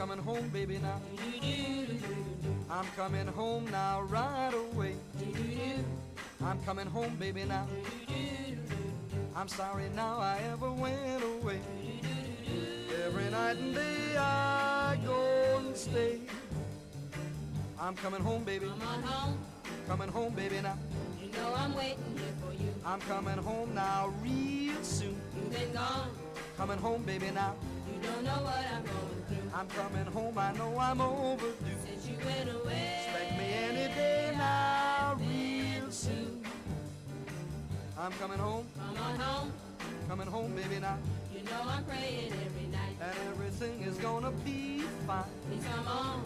coming home, baby, now. I'm coming home now right away. I'm coming home, baby, now. I'm sorry now I ever went away. Every night and day I go and stay. I'm coming home, baby. Come on home. Coming home, baby, now. You know I'm waiting here for you. I'm coming home now real soon. You've been gone. Coming home, baby, now. You don't know what I'm going through. I'm coming home, I know I'm overdue. Since you went away. Expect me any day now real soon. I'm coming home. Come on home. Coming home, baby, now. You know I'm praying every night. And everything is gonna be fine. Please come on.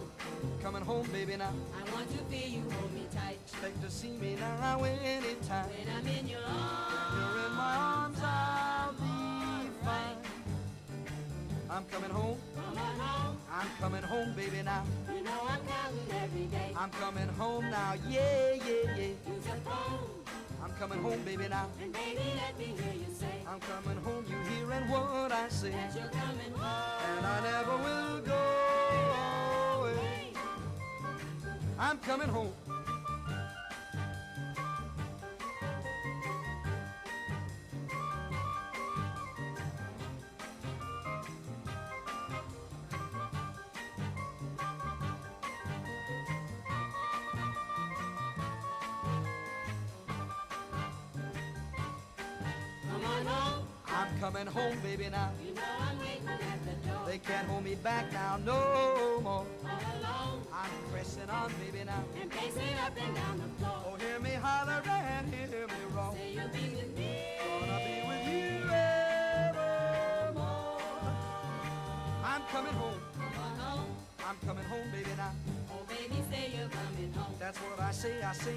Coming home, baby, now. I want to feel you hold me tight. Expect to see me now anytime. When I'm in your arms. You're in my arms, I'll be fine. I'm coming home. Come on home. I'm coming home, baby, now. You know I'm counting every day. I'm coming home now, yeah, yeah, yeah. Use your phone. I'm coming home, baby, now. And baby, let me hear you say. I'm coming home, you hearing what I say. That you're coming home. And I never will go away. I'm coming home. I'm coming home, baby, now. You know I'm waiting at the door. They can't hold me back now no more. All alone. I'm pressing on, baby, now. And pacing up and down the floor. Oh, hear me holler and hear me roar. Say you'll be with me. Gonna be with you evermore. I'm coming home. Come on home. I'm coming home, baby, now. Oh, baby, say you're coming home. That's what I say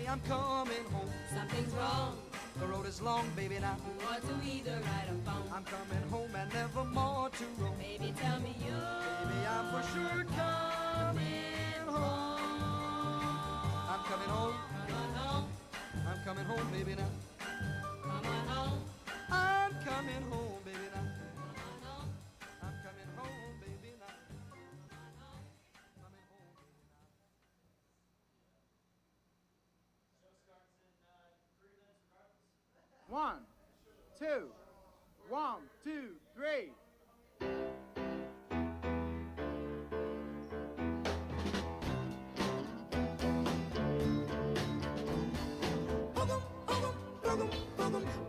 I'm coming home. Something's wrong. The road is long, baby, now. You ought to either ride or phone. I'm coming home and never more to roam. Baby, tell me you. Baby, I'm for sure coming home. I'm coming home. Come on home. I'm coming home, baby, now. Come on home. I'm coming home, baby, now. Come on home. I'm coming home, baby, now. Coming home, baby, now. 1, 2, 1, 2, 3.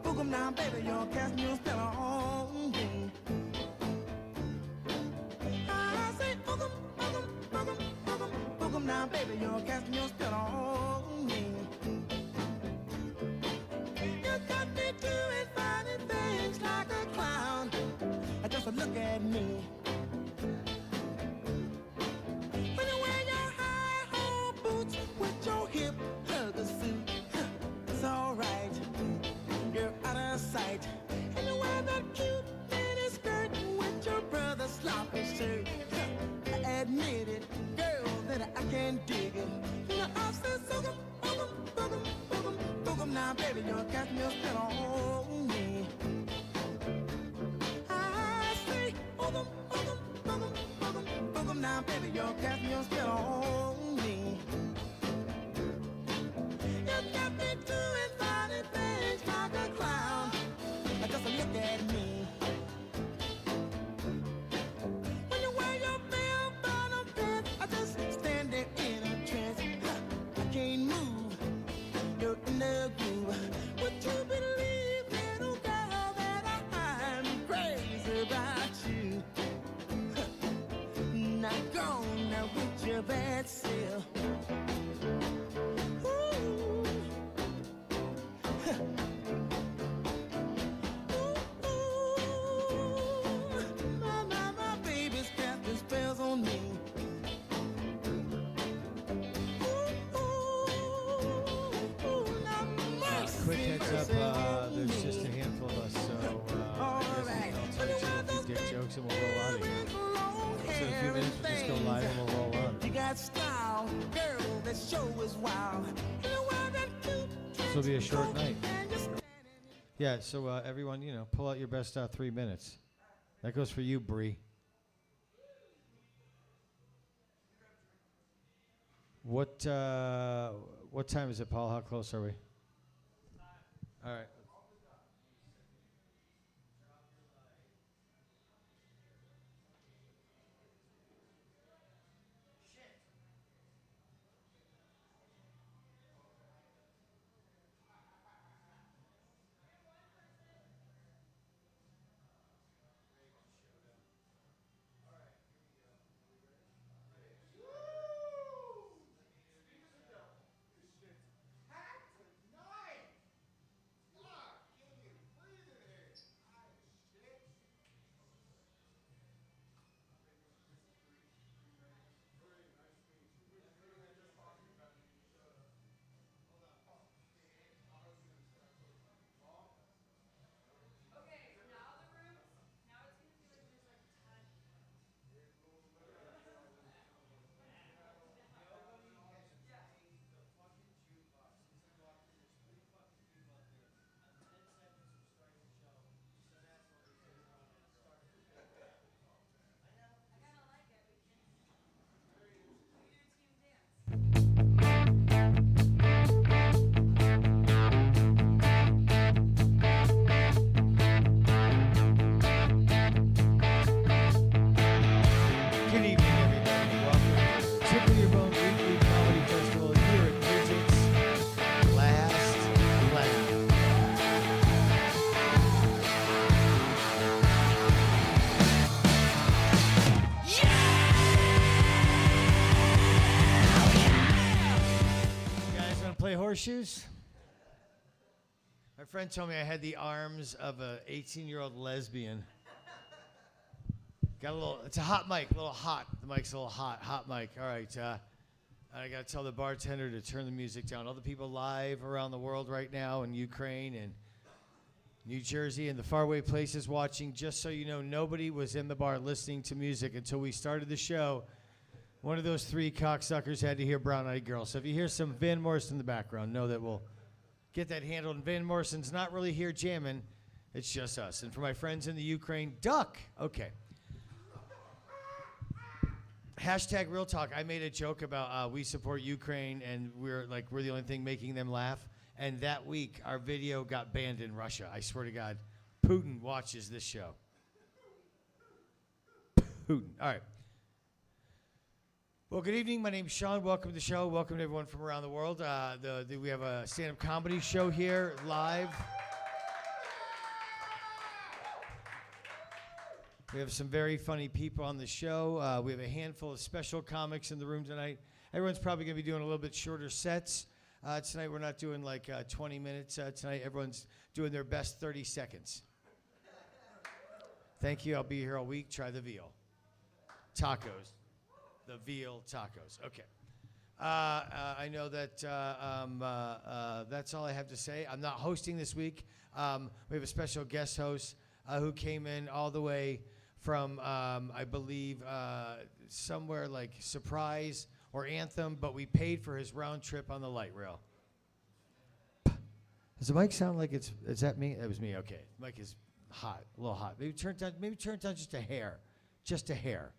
Boogum now, baby, you're casting your spell on me. I say boogum now, baby, you're casting your spell on me. You got me doing funny things like a clown. Just look at me. When you wear your high-hole boots with your hip hugger suit, it's alright. You're out of sight. And you wear that cute mini skirt with your brother's sloppy shirt. I admit it, girl, that I can't dig it. You know, I said boogum now, baby, you're casting your spell on me. I say boogum now, baby, you're casting your spell on me. You got me doing funny things like a clown. Just look at me. When you wear your bell bottom pants, I just stand there in a trance. I can't move. You're in the groove. Would you believe, little girl, that I'm crazy about you? Now go now with your bad self. There's just a handful of us, so I'll tell you some dick jokes and we'll roll out of here. So in a few minutes, we'll just go live and we'll roll on. You got style, girl, that show is wild. This will be a short night. Yeah, so everyone, pull out your best 3 minutes. That goes for you, Bree. What time is it, Paul? How close are we? All right. Good evening, everybody. Welcome to Tickle Your Bone Weekly Comedy Festival here at Bridget's Last Laugh. You guys want to play horseshoes? My friend told me I had the arms of an 18-year-old lesbian. Got a little, it's a hot mic, a little hot. The mic's a little hot, hot mic. All right, I got to tell the bartender to turn the music down. All the people live around the world right now in Ukraine and New Jersey and the faraway places watching, just so you know, nobody was in the bar listening to music until we started the show. One of those three cocksuckers had to hear Brown Eyed Girl. So if you hear some Van Morrison in the background, know that we'll get that handled. And Van Morrison's not really here jamming. It's just us. And for my friends in the Ukraine, duck. Okay. Hashtag real talk. I made a joke about we support Ukraine and we're the only thing making them laugh. And that week, our video got banned in Russia. I swear to God, Putin watches this show. Putin. All right. Well, good evening. My name's Sean. Welcome to the show. Welcome to everyone from around the world. We have a stand-up comedy show here live. We have some very funny people on the show. We have a handful of special comics in the room tonight. Everyone's probably going to be doing a little bit shorter sets. Tonight we're not doing 20 minutes. Tonight everyone's doing their best 30 seconds. Thank you. I'll be here all week. Try the veal. Tacos. The veal tacos. Okay. I know that that's all I have to say. I'm not hosting this week. We have a special guest host who came in all the way from, I believe, somewhere like Surprise or Anthem, but we paid for his round trip on the light rail. Does the mic sound like is that me? That was me, okay. The mic is hot, a little hot. Maybe turn it down just a hair. Just a hair.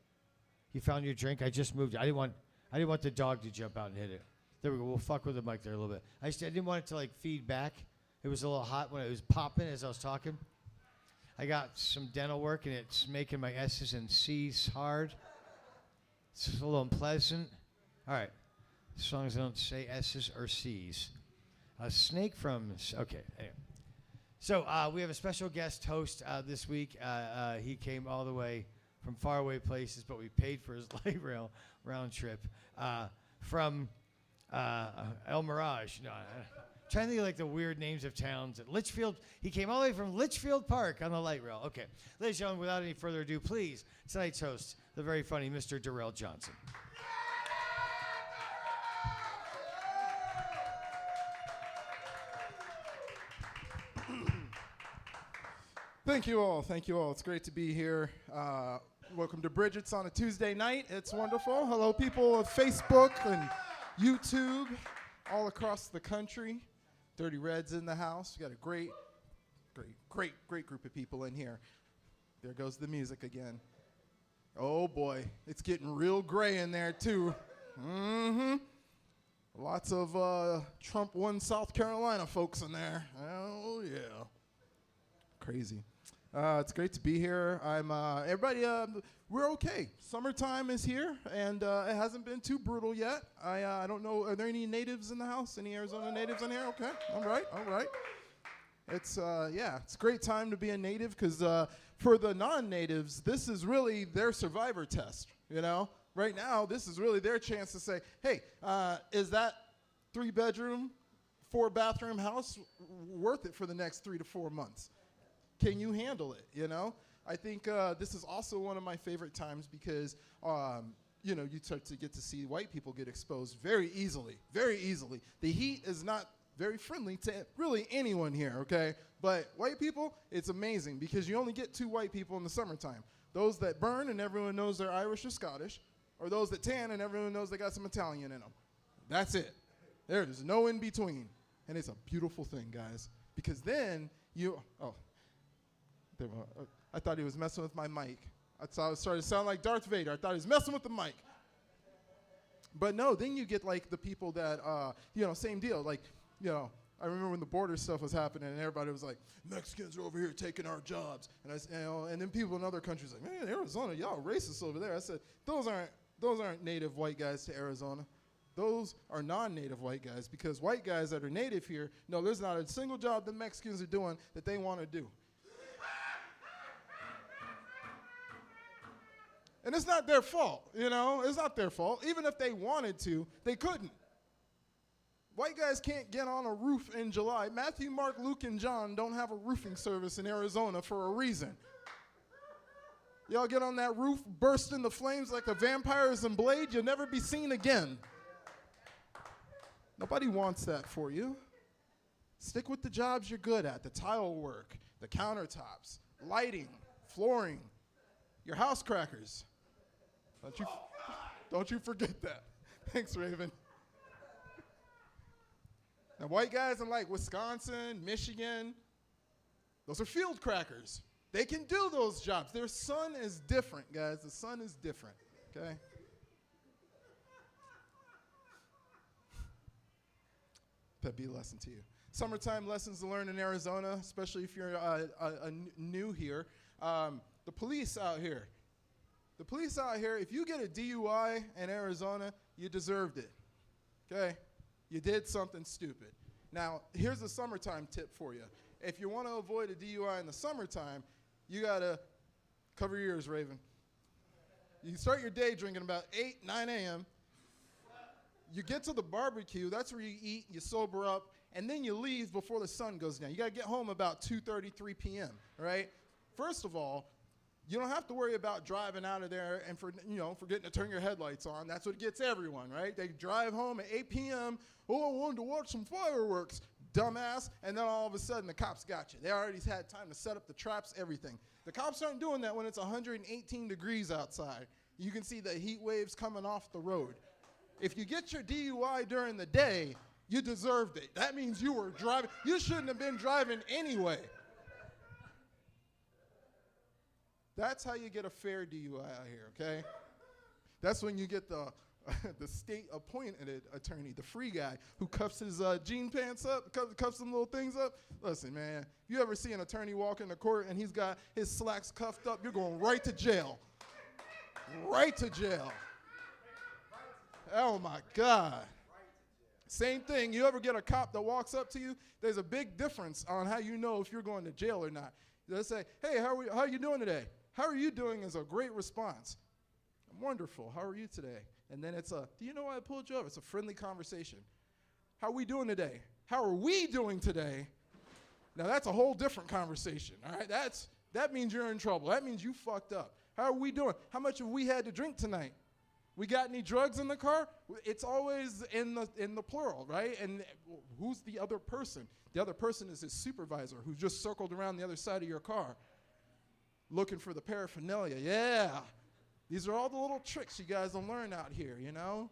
You found your drink? I just moved it. I didn't want the dog to jump out and hit it. There we go. We'll fuck with the mic there a little bit. I didn't want it to feed back. It was a little hot when it was popping as I was talking. I got some dental work, and it's making my S's and C's hard. It's a little unpleasant. All right. As long as I don't say S's or C's. A snake from... Okay, anyway. So we have a special guest host this week. He came all the way from faraway places, but we paid for his light rail round trip from El Mirage. No, trying to think of the weird names of towns. At Litchfield, he came all the way from Litchfield Park on the light rail. Okay, ladies and gentlemen, without any further ado, please, tonight's host, the very funny Mr. Durrell Johnson. Thank you all. Thank you all. It's great to be here. Welcome to Bridget's on a Tuesday night. It's wonderful. Hello, people of Facebook and YouTube all across the country. Dirty Red's in the house. We got a great group of people in here. There goes the music again. Oh boy, it's getting real gray in there too. Lots of Trump won South Carolina folks in there. Oh, yeah. Crazy. It's great to be here. Everybody, we're okay. Summertime is here, and it hasn't been too brutal yet. I don't know, are there any natives in the house? Any Arizona natives in here? Okay, all right. It's, it's a great time to be a native because for the non-natives, this is really their survivor test, you know? Right now, this is really their chance to say, hey, is that 3-bedroom, 4-bathroom house worth it for the next 3 to 4 months? Can you handle it, you know? I think this is also one of my favorite times because, you know, you start to get to see white people get exposed very easily. The heat is not very friendly to really anyone here, okay? But white people, it's amazing because you only get 2 white people in the summertime. Those that burn and everyone knows they're Irish or Scottish, or those that tan and everyone knows they got some Italian in them. That's it. There's no in between. And it's a beautiful thing, guys, because then I thought he was messing with my mic. I thought it started to sound like Darth Vader. I thought he was messing with the mic. But no, then you get like the people that, you know, same deal. Like, you know, I remember when the border stuff was happening and everybody was like, Mexicans are over here taking our jobs. And then people in other countries like, man, Arizona, y'all racist over there. I said, those aren't native white guys to Arizona. Those are non-native white guys because white guys that are native here, no, there's not a single job that Mexicans are doing that they want to do. And it's not their fault, you know? It's not their fault. Even if they wanted to, they couldn't. White guys can't get on a roof in July. Matthew, Mark, Luke, and John don't have a roofing service in Arizona for a reason. Y'all get on that roof, burst into flames like the vampires in Blade, you'll never be seen again. Nobody wants that for you. Stick with the jobs you're good at, the tile work, the countertops, lighting, flooring, your house crackers. Don't you forget that. Thanks, Raven. Now, white guys in like Wisconsin, Michigan, those are field crackers. They can do those jobs. Their sun is different, guys. The sun is different, okay? That'd be a lesson to you. Summertime lessons to learn in Arizona, especially if you're new here. The police out here, if you get a DUI in Arizona, you deserved it, okay? You did something stupid. Now, here's a summertime tip for you. If you want to avoid a DUI in the summertime, you got to cover your ears, Raven. You start your day drinking about 8, 9 a.m. You get to the barbecue. That's where you eat, you sober up, and then you leave before the sun goes down. You got to get home about 2:30, 3 p.m., right? First of all, you don't have to worry about driving out of there and forgetting to turn your headlights on. That's what gets everyone, right? They drive home at 8 p.m. Oh, I wanted to watch some fireworks, dumbass. And then all of a sudden, the cops got you. They already had time to set up the traps, everything. The cops aren't doing that when it's 118 degrees outside. You can see the heat waves coming off the road. If you get your DUI during the day, you deserved it. That means you were driving. You shouldn't have been driving anyway. That's how you get a fair DUI out here, okay? That's when you get the state-appointed attorney, the free guy who cuffs his jean pants up, cuffs some little things up. Listen, man, you ever see an attorney walk into court and he's got his slacks cuffed up, you're going right to jail. Right to jail. Oh, my God. Same thing. You ever get a cop that walks up to you? There's a big difference on how you know if you're going to jail or not. They'll say, hey, how are you doing today? How are you doing is a great response. I'm wonderful. How are you today? And then it's do you know why I pulled you up? It's a friendly conversation. How are we doing today? How are we doing today? Now, that's a whole different conversation, all right? That means you're in trouble. That means you fucked up. How are we doing? How much have we had to drink tonight? We got any drugs in the car? It's always in the plural, right? And who's the other person? The other person is his supervisor who just circled around the other side of your car looking for the paraphernalia. Yeah. These are all the little tricks you guys will learn out here, you know?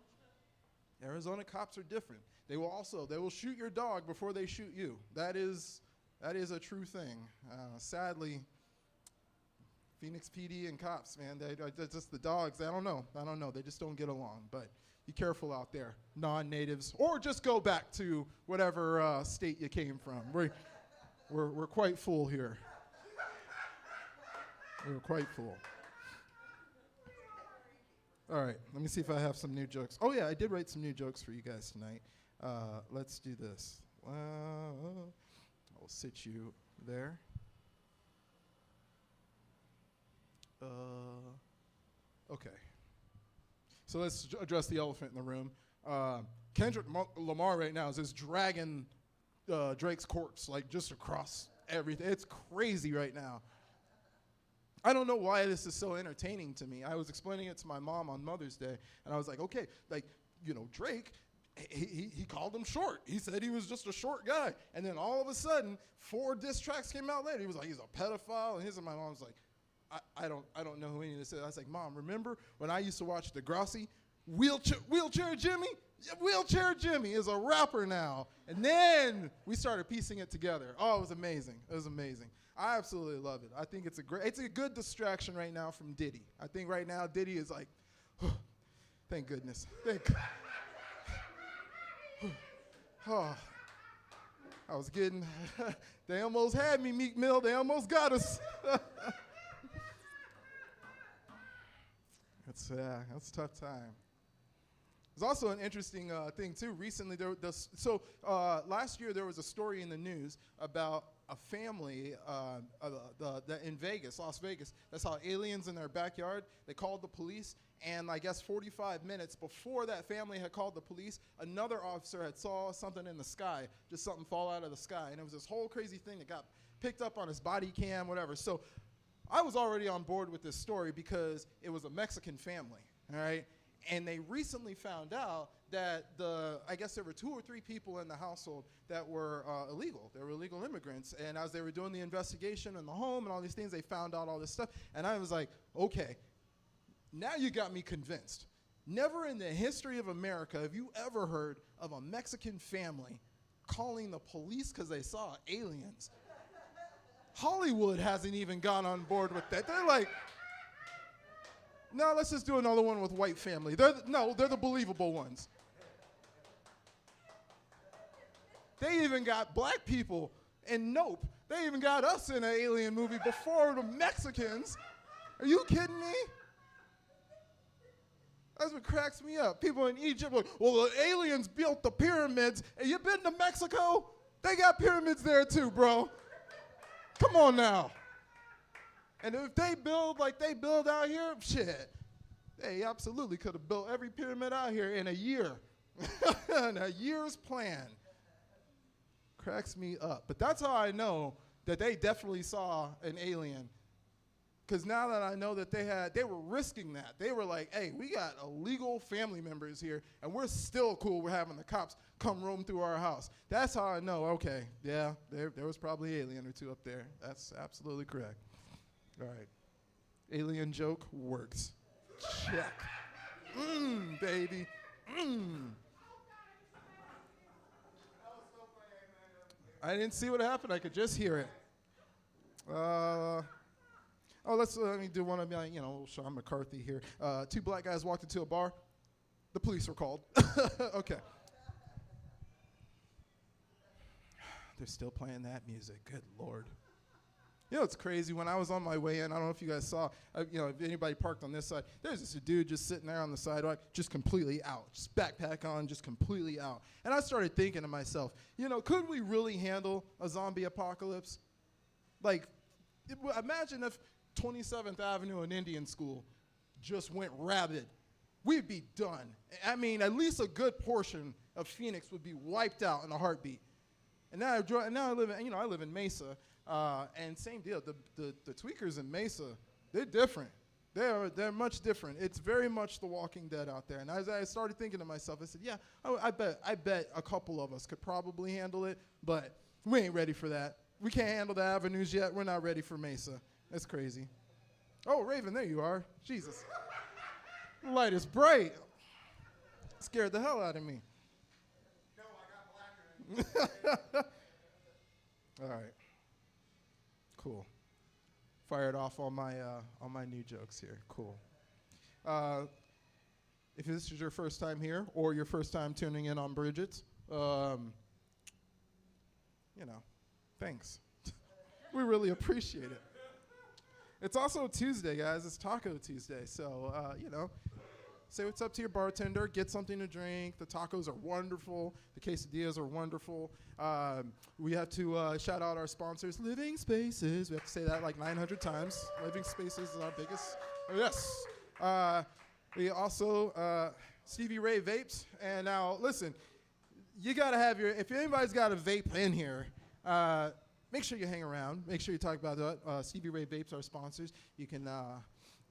Arizona cops are different. They will shoot your dog before they shoot you. That is a true thing. Sadly, Phoenix PD and cops, man, they're just the dogs. I don't know. They just don't get along. But Be careful out there, non-natives, or just go back to whatever state you came from. We're quite full here. We're quite full. All right, let me see if I have some new jokes. Oh yeah, I did write some new jokes for you guys tonight. Let's do this. I'll sit you there. Okay. So let's address the elephant in the room. Kendrick Lamar right now is just dragging Drake's corpse like just across everything. It's crazy right now. I don't know why this is so entertaining to me. I was explaining it to my mom on Mother's Day, and I was like, okay, like, you know, Drake, he called him short. He said he was just a short guy. And then all of a sudden, 4 diss tracks came out later. He was like, he's a pedophile. And my mom was like, I don't know who any of this is. I was like, Mom, remember when I used to watch Degrassi? Wheelchair Jimmy? Wheelchair Jimmy is a rapper now. And then we started piecing it together. Oh, it was amazing. It was amazing. I absolutely love it. I think it's a good distraction right now from Diddy. I think right now Diddy is like, thank goodness. Oh, I was getting, they almost had me, Meek Mill. They almost got us. That's a tough time. There's also an interesting thing too. Recently, last year there was a story in the news about a family in Vegas, Las Vegas, that saw aliens in their backyard. They called the police, and I guess 45 minutes before that family had called the police, another officer had saw something in the sky, just something fall out of the sky, and it was this whole crazy thing that got picked up on his body cam, whatever. So I was already on board with this story because it was a Mexican family, all right? And they recently found out that I guess there were 2 or 3 people in the household that were illegal. They were illegal immigrants. And as they were doing the investigation in the home and all these things, they found out all this stuff. And I was like, okay, now you got me convinced. Never in the history of America have you ever heard of a Mexican family calling the police because they saw aliens. Hollywood hasn't even gone on board with that. They're like, no, let's just do another one with white family. They're the believable ones. They even got black people in Nope. They even got us in an alien movie before the Mexicans. Are you kidding me? That's what cracks me up. People in Egypt are like, well, the aliens built the pyramids. Have you been to Mexico? They got pyramids there too, bro. Come on now. And if they build like they build out here, shit, they absolutely could have built every pyramid out here in a year. In a year's plan. Cracks me up. But that's how I know that they definitely saw an alien. Because now that I know that they were risking that. They were like, hey, we got illegal family members here, and we're still cool with having the cops come roam through our house. That's how I know, okay, yeah, there was probably an alien or 2 up there. That's absolutely correct. All right. Alien joke works. Check. Baby. I didn't see what happened. I could just hear it. Let me do one of my, Sean McCarthy here. 2 black guys walked into a bar. The police were called. Okay. They're still playing that music. Good Lord. You know, it's crazy. When I was on my way in, I don't know if you guys saw, if anybody parked on this side, there's this dude just sitting there on the sidewalk, just completely out, just backpack on, just completely out. And I started thinking to myself, could we really handle a zombie apocalypse? Like, imagine if 27th Avenue and Indian School just went rabid. We'd be done. I mean, at least a good portion of Phoenix would be wiped out in a heartbeat. And now I live in Mesa. And same deal, the tweakers in Mesa, they're different. They're much different. It's very much The Walking Dead out there. And as I started thinking to myself, I said, yeah, I bet a couple of us could probably handle it, but we ain't ready for that. We can't handle the avenues yet. We're not ready for Mesa. That's crazy. Oh, Raven, there you are. Jesus. The light is bright. Scared the hell out of me. No, I got blacker. All right. Cool. Fired off all my new jokes here. Cool. if this is your first time here or your first time tuning in on Bridget's, thanks. We really appreciate it. It's also Tuesday, guys. It's Taco Tuesday. So, say what's up to your bartender. Get something to drink. The tacos are wonderful. The quesadillas are wonderful. We have to shout out our sponsors, Living Spaces. We have to say that like 900 times. Living Spaces is our biggest. Oh, yes. We also, Stevie Ray Vapes. And now, listen, you got to have if anybody's got a vape in here, make sure you hang around. Make sure you talk about that. Stevie Ray Vapes, our sponsors. You can,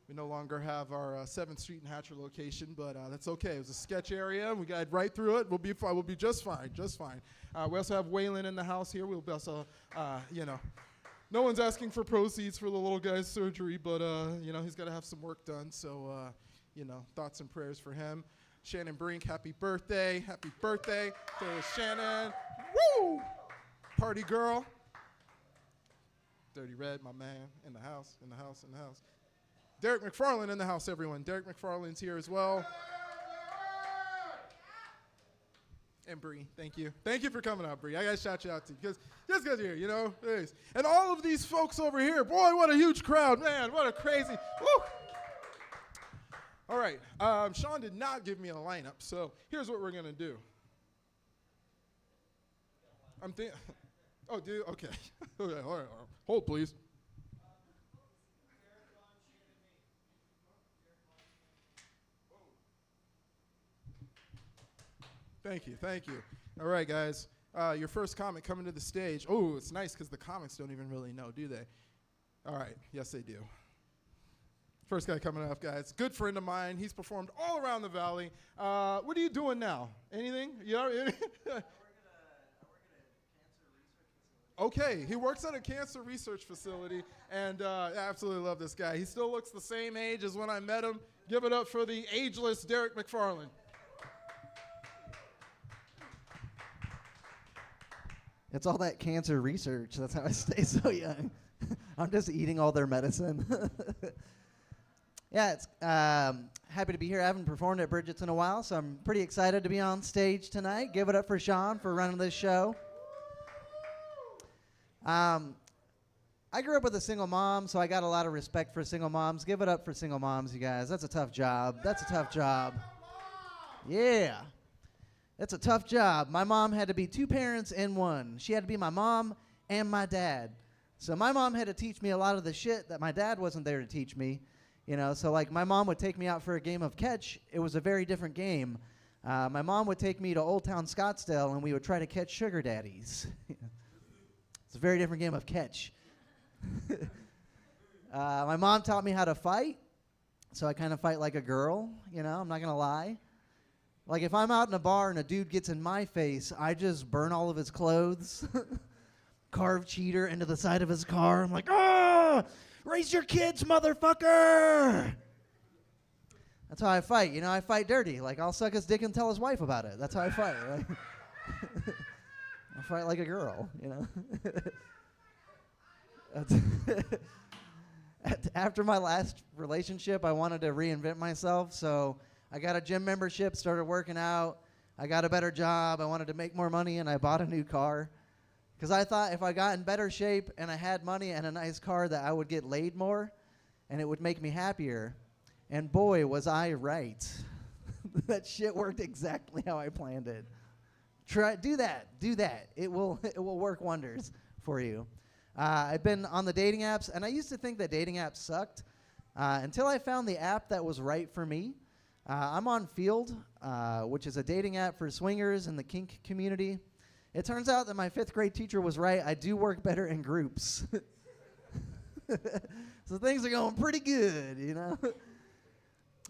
we no longer have our 7th Street and Hatcher location, but that's okay. It was a sketch area. We got right through it. We'll be fine. We'll be just fine, just fine. We also have Waylon in the house here. We'll also, no one's asking for proceeds for the little guy's surgery, but, he's got to have some work done. So, thoughts and prayers for him. Shannon Brink, happy birthday. Happy birthday to Shannon. Woo! Party girl. Dirty Red, my man, in the house. Derek McFarland in the house, everyone. Derek McFarland's here as well. And Bree, thank you. Thank you for coming out, Bree. I got to shout you out to you, just because you're here, Thanks. And all of these folks over here, boy, what a huge crowd, man. What a crazy, woo! All right, Sean did not give me a lineup, so here's what we're going to do. Oh, dude, okay. Okay, all right. Hold, please. Thank you. All right, guys. Your first comic coming to the stage. Oh, it's nice because the comics don't even really know, do they? All right. Yes, they do. First guy coming up, guys. Good friend of mine. He's performed all around the valley. What are you doing now? Anything? Okay, he works at a cancer research facility, and I absolutely love this guy. He still looks the same age as when I met him. Give it up for the ageless Derek McFarland. It's all that cancer research. That's how I stay so young. I'm just eating all their medicine. Yeah, it's happy to be here. I haven't performed at Bridget's in a while, so I'm pretty excited to be on stage tonight. Give it up for Sean for running this show. I grew up with a single mom, so I got a lot of respect for single moms. Give it up for single moms, you guys. That's a tough job. Yeah. That's a tough job. My mom had to be 2 parents in one. She had to be my mom and my dad. So my mom had to teach me a lot of the shit that my dad wasn't there to teach me. So like my mom would take me out for a game of catch. It was a very different game. My mom would take me to Old Town Scottsdale, and we would try to catch sugar daddies. It's a very different game of catch. My mom taught me how to fight, so I kind of fight like a girl, I'm not going to lie. Like if I'm out in a bar and a dude gets in my face, I just burn all of his clothes, carve cheater into the side of his car. I'm like, raise your kids, motherfucker. That's how I fight. I fight dirty. Like I'll suck his dick and tell his wife about it. That's how I fight. Right? I fight like a girl, After my last relationship, I wanted to reinvent myself, so I got a gym membership, started working out. I got a better job. I wanted to make more money, and I bought a new car. Because I thought if I got in better shape and I had money and a nice car that I would get laid more, and it would make me happier. And boy, was I right. That shit worked exactly how I planned it. Do that. It will work wonders for you. I've been on the dating apps, and I used to think that dating apps sucked until I found the app that was right for me. I'm on Field, which is a dating app for swingers in the kink community. It turns out that my 5th grade teacher was right. I do work better in groups. So things are going pretty good,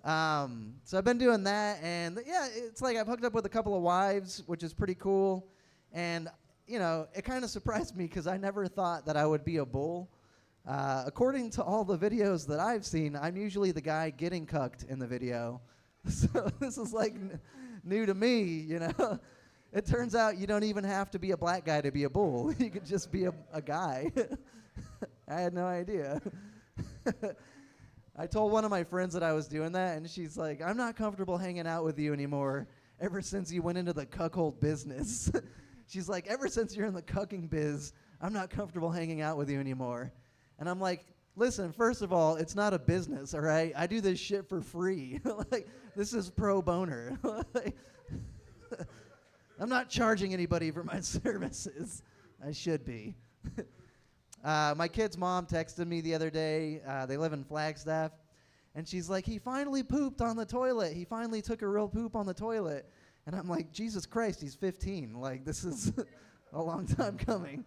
So I've been doing that, and yeah, it's like I've hooked up with a couple of wives, which is pretty cool. And, it kind of surprised me because I never thought that I would be a bull. According to all the videos that I've seen, I'm usually the guy getting cucked in the video. So this is like new to me, It turns out you don't even have to be a black guy to be a bull. You could just be a guy. I had no idea. I told one of my friends that I was doing that, and she's like, I'm not comfortable hanging out with you anymore ever since you went into the cuckold business. She's like, ever since you're in the cucking biz, I'm not comfortable hanging out with you anymore. And I'm like, listen, first of all, it's not a business, all right? I do this shit for free. Like, this is pro boner. I'm not charging anybody for my services. I should be. My kid's mom texted me the other day. They live in Flagstaff. And she's like, he finally pooped on the toilet. He finally took a real poop on the toilet. And I'm like, Jesus Christ, he's 15. Like, this is a long time coming.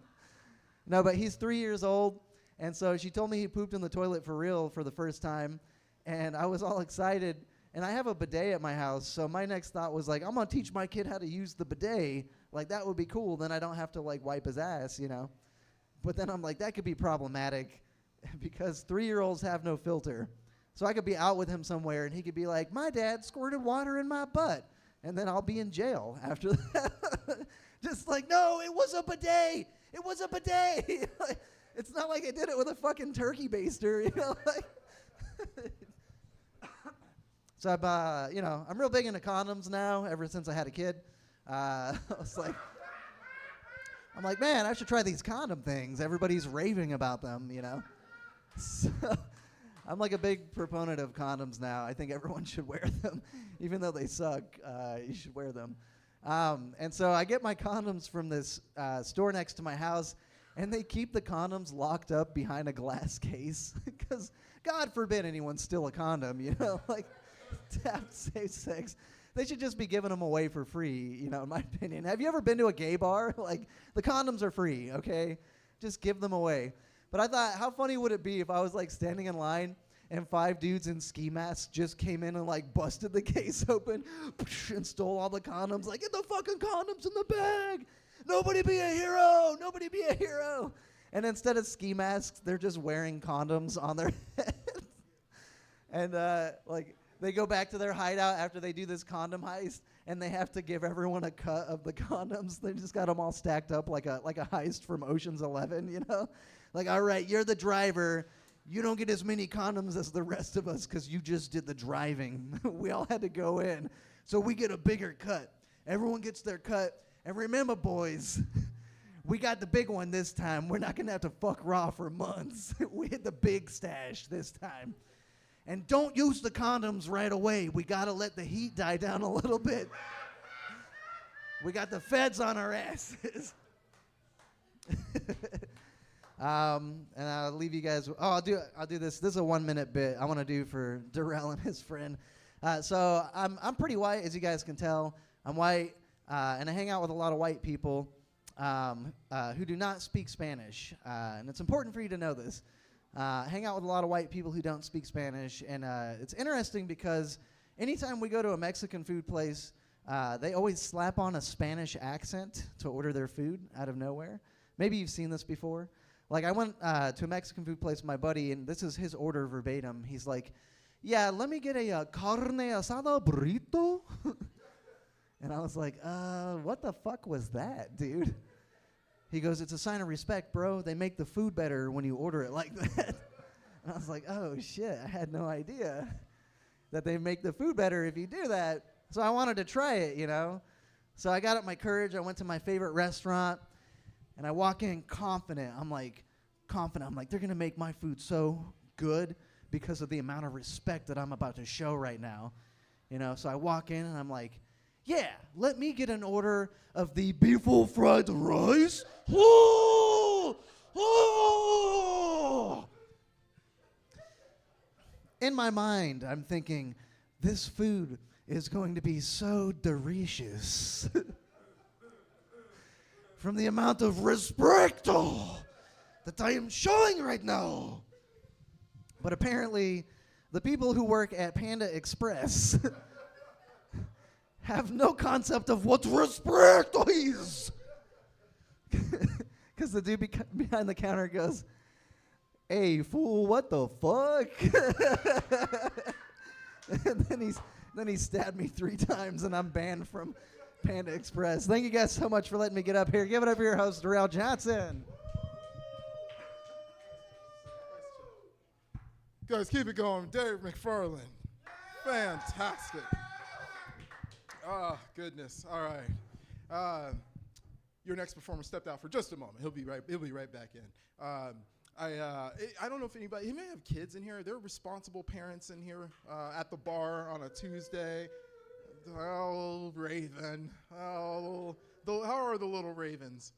No, but he's 3 years old. And so she told me he pooped in the toilet for real for the first time. And I was all excited. And I have a bidet at my house. So my next thought was like, I'm going to teach my kid how to use the bidet. Like, that would be cool. Then I don't have to, like, wipe his ass, you know. But then I'm like, that could be problematic because 3-year-olds have no filter. So I could be out with him somewhere, and he could be like, my dad squirted water in my butt. And then I'll be in jail after that. Just like, no, it was a bidet. It was a bidet. It's not like I did it with a fucking turkey baster, you know. So I'm real big into condoms now. Ever since I had a kid, I was like, I'm like, man, I should try these condom things. Everybody's raving about them, you know. So I'm like a big proponent of condoms now. I think everyone should wear them, even though they suck. You should wear them. And so I get my condoms from this store next to my house, and they keep the condoms locked up behind a glass case because God forbid anyone steal a condom, you know, like tap safe sex. They should just be giving them away for free, you know, in my opinion. Have you ever been to a gay bar? Like, the condoms are free, okay? Just give them away. But I thought, how funny would it be if I was, like, standing in line and 5 dudes in ski masks just came in and, like, busted the case open and stole all the condoms. Like, get the fucking condoms in the bag. Nobody be a hero. Nobody be a hero. And instead of ski masks, they're just wearing condoms on their head. And, they go back to their hideout after they do this condom heist, and they have to give everyone a cut of the condoms. They just got them all stacked up like a heist from Ocean's 11, you know? Like, all right, you're the driver. You don't get as many condoms as the rest of us because you just did the driving. We all had to go in. So we get a bigger cut. Everyone gets their cut. And remember, boys, we got the big one this time. We're not going to have to fuck raw for months. We hit the big stash this time. And don't use the condoms right away. We got to let the heat die down a little bit. We got the feds on our asses. And I'll leave you guys. I'll do this. This is a 1-minute bit I want to do for Durrell and his friend. So I'm pretty white, as you guys can tell. I'm white, and I hang out with a lot of white people who do not speak Spanish. And it's important for you to know this. Hang out with a lot of white people who don't speak Spanish, and it's interesting because anytime we go to a Mexican food place, they always slap on a Spanish accent to order their food out of nowhere. Maybe you've seen this before. Like, I went to a Mexican food place with my buddy, and this is his order verbatim. He's like, yeah, let me get a carne asada burrito. And I was like, what the fuck was that, dude? He goes, it's a sign of respect, bro. They make the food better when you order it like that. And I was like, oh, shit, I had no idea that they make the food better if you do that. So I wanted to try it, you know. So I got up my courage. I went to my favorite restaurant, and I walk in confident. I'm like, they're going to make my food so good because of the amount of respect that I'm about to show right now. You know, so I walk in, and I'm like, yeah, let me get an order of the beefo fried rice. Oh! Oh! In my mind, I'm thinking, this food is going to be so delicious. From the amount of respect that I am showing right now. But apparently, the people who work at Panda Express have no concept of what respect is. Because the dude behind the counter goes, hey, fool, what the fuck? And then he stabbed me 3 times, and I'm banned from Panda Express. Thank you guys so much for letting me get up here. Give it up for your host, Durrell Johnson. Guys, keep it going. Dave McFarland. Fantastic. Oh, goodness. All right. Your next performer stepped out for just a moment. He'll be right back in. I don't know if anybody, he may have kids in here. There are responsible parents in here at the bar on a Tuesday. Oh, Raven. Oh, how are the little Ravens?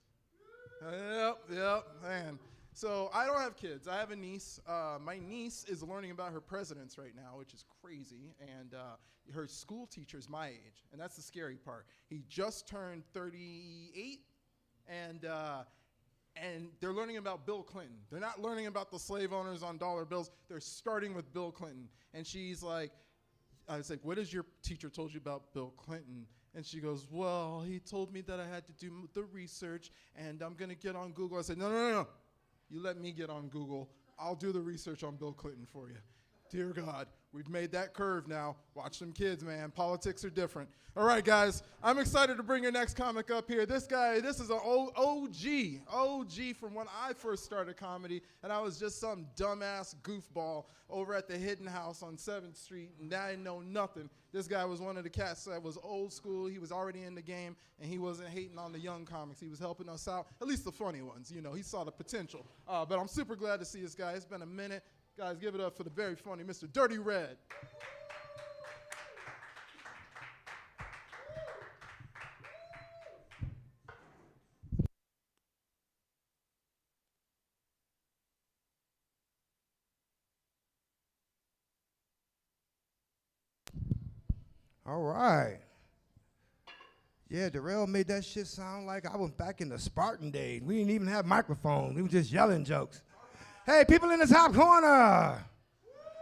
Yep, man. So I don't have kids. I have a niece. My niece is learning about her presidents right now, which is crazy. And her school teacher's my age, and that's the scary part. He just turned 38, and they're learning about Bill Clinton. They're not learning about the slave owners on dollar bills. They're starting with Bill Clinton. And she's like, I was like, what has your teacher told you about Bill Clinton? And she goes, well, he told me that I had to do the research, and I'm going to get on Google. I said, no. You let me get on Google. I'll do the research on Bill Clinton for you. Dear God, we've made that curve now. Watch them kids, man. Politics are different. All right, guys, I'm excited to bring your next comic up here. This guy, this is an OG from when I first started comedy, and I was just some dumbass goofball over at the Hidden House on 7th Street, and I didn't know nothing. This guy was one of the cats that was old school. He was already in the game, and he wasn't hating on the young comics. He was helping us out, at least the funny ones. You know, he saw the potential. But I'm super glad to see this guy. It's been a minute. Guys, give it up for the very funny Mr. Dirty Red. All right. Yeah, Durrell made that shit sound like I was back in the Spartan days. We didn't even have microphones. We were just yelling jokes. Hey, people in the top corner,